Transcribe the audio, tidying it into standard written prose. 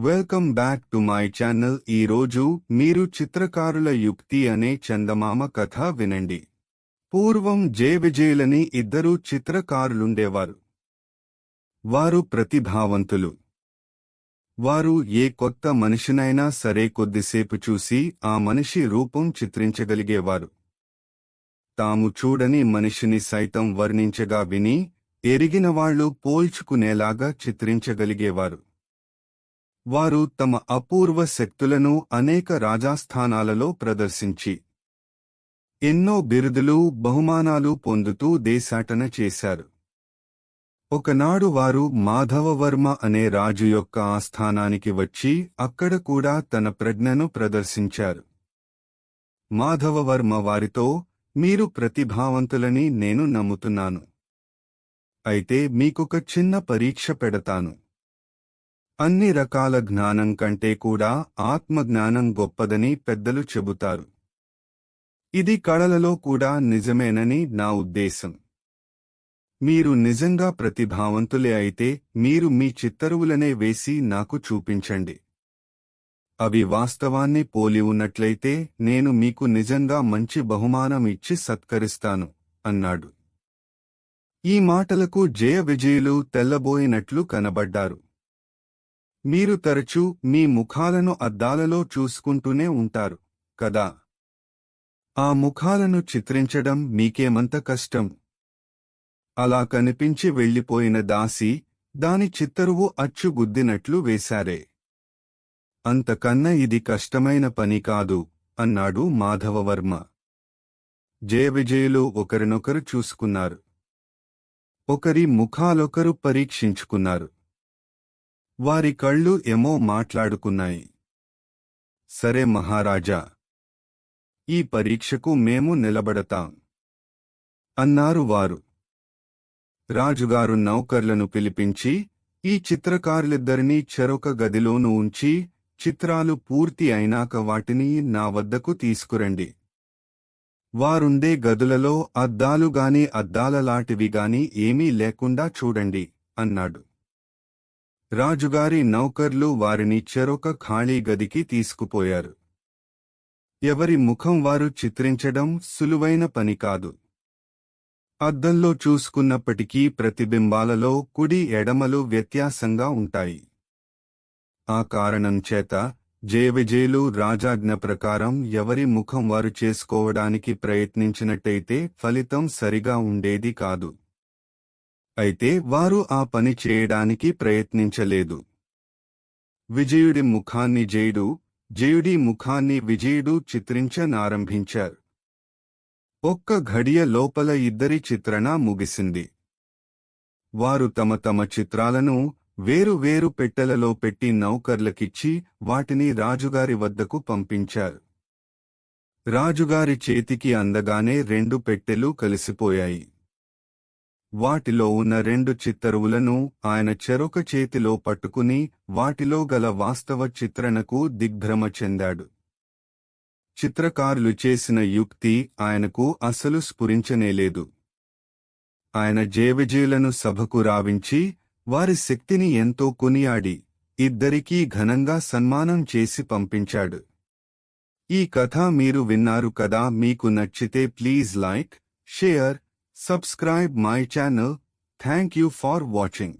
Welcome back to my channel. ఈరోజు మీరు చిత్రకారుల యుక్తి అనే చందమామ కథ వినండి. పూర్వం జయవిజయులని ఇద్దరు చిత్రకారులుండేవారు. వారు ప్రతిభావంతులు. వారు ఏ కొత్త మనిషినైనా సరే కొద్దిసేపు చూసి ఆ మనిషి రూపం చిత్రించగలిగేవారు. తాము చూడని మనిషిని సైతం వర్ణించగా విని ఎరిగినవాళ్లు పోల్చుకునేలాగా చిత్రించగలిగేవారు. వారు తమ అపూర్వ శక్తులను అనేక రాజాస్థానాలలో ప్రదర్శించి ఎన్నో బిరుదులు బహుమానాలు పొందుతూ దేశాటన చేశారు. ఒకనాడు వారు మాధవవర్మ అనే రాజు యొక్క ఆస్థానానికి వచ్చి అక్కడ కూడా తన ప్రజ్ఞను ప్రదర్శించారు. మాధవవర్మ వారితో, మీరు ప్రతిభావంతులని నేను నమ్ముతున్నాను. అయితే మీకొక చిన్న పరీక్ష పెడతాను. అన్ని రకాల జ్ఞానం కంటే కూడా ఆత్మజ్ఞానం గొప్పదని పెద్దలు చెబుతారు. ఇది కళలలో కూడా నిజమేనని నా ఉద్దేశం. మీరు నిజంగా ప్రతిభావంతులే అయితే మీరు మీ చిత్తరువులనే వేసి నాకు చూపించండి. అవి వాస్తవాన్ని పోలి ఉన్నట్లయితే నేను మీకు నిజంగా మంచి బహుమానం ఇచ్చి సత్కరిస్తాను అన్నాడు. ఈ మాటలకు జయ విజయులు తెల్లబోయినట్లు కనబడ్డారు. మీరు తరచూ మీ ముఖాలను అద్దాలలో చూసుకుంటూనే ఉంటారు కదా. ఆ ముఖాలను చిత్రించడం మీకేమంత కష్టం? అలా కనిపించి వెళ్లిపోయిన దాసి దాని చిత్తరువు అచ్చుగుద్దినట్లు వేశారే. అంతకన్నా ఇది కష్టమైన పని కాదు అన్నాడు మాధవవర్మ. జయవిజయులు ఒకరినొకరు చూసుకున్నారు. ఒకరి ముఖాలొకరు పరీక్షించుకున్నారు. వారి కళ్ళు ఏమో మాట్లాడుకున్నాయి. సరే మహారాజా, ఈ పరీక్షకు మేము నిలబడతాం అన్నారు వారు. రాజుగారు నౌకర్లను పిలిపించి ఈ చిత్రకారులిద్దరినీ చెరొక గదిలోనూ ఉంచి చిత్రాలు పూర్తి అయినాక వాటిని నా వద్దకు తీసుకురండి. వారుండే గదులలో అద్దాలుగాని అద్దాలలాంటివిగాని ఏమీ లేకుండా చూడండి అన్నాడు. రాజుగారి నౌకర్లు వారిని చెరొక ఖాళీ గదికి తీసుకుపోయారు. ఎవరి ముఖం వారు చిత్రించడం సులువైన పని కాదు. అద్దంలో చూసుకున్నప్పటికీ ప్రతిబింబాలలో కుడి ఎడమలు వ్యత్యాసంగా ఉంటాయి. ఆ కారణం చేత జయవిజయులు రాజాజ్ఞ ప్రకారం ఎవరి ముఖం వారు చేసుకోవడానికి ప్రయత్నించినట్టయితే ఫలితం సరిగా ఉండేది కాదు. అయితే వారు ఆ పని చేయడానికి ప్రయత్నించలేదు. విజయుడి ముఖాన్ని జయుడు, జయుడి ముఖాన్ని విజయుడు చిత్రించనారంభించారు. ఒక్క ఘడియ లోపల ఇద్దరి చిత్రణ ముగిసింది. వారు తమ తమ చిత్రాలను వేరు వేరు పెట్టెలలో పెట్టి నౌకర్లకిచ్చి వాటిని రాజుగారి వద్దకు పంపించారు. రాజుగారి చేతికి అందగానే 2 పెట్టెలు కలిసిపోయాయి. వాటిలో ఉన్న 2 చిత్తరువులను ఆయన చెరొక చేతిలో పట్టుకుని వాటిలో గల వాస్తవ చిత్రణకు దిగ్భ్రమ చెందాడు. చిత్రకారులు చేసిన యుక్తి ఆయనకు అసలు స్ఫురించనేలేదు. ఆయన జయవిజయులను సభకు రావించి వారి శక్తిని ఎంతో కొనియాడి ఇద్దరికీ ఘనంగా సన్మానం చేసి పంపించాడు. ఈ కథ మీరు విన్నారు కదా. మీకు నచ్చితే please like, share, subscribe my channel. Thank you for watching.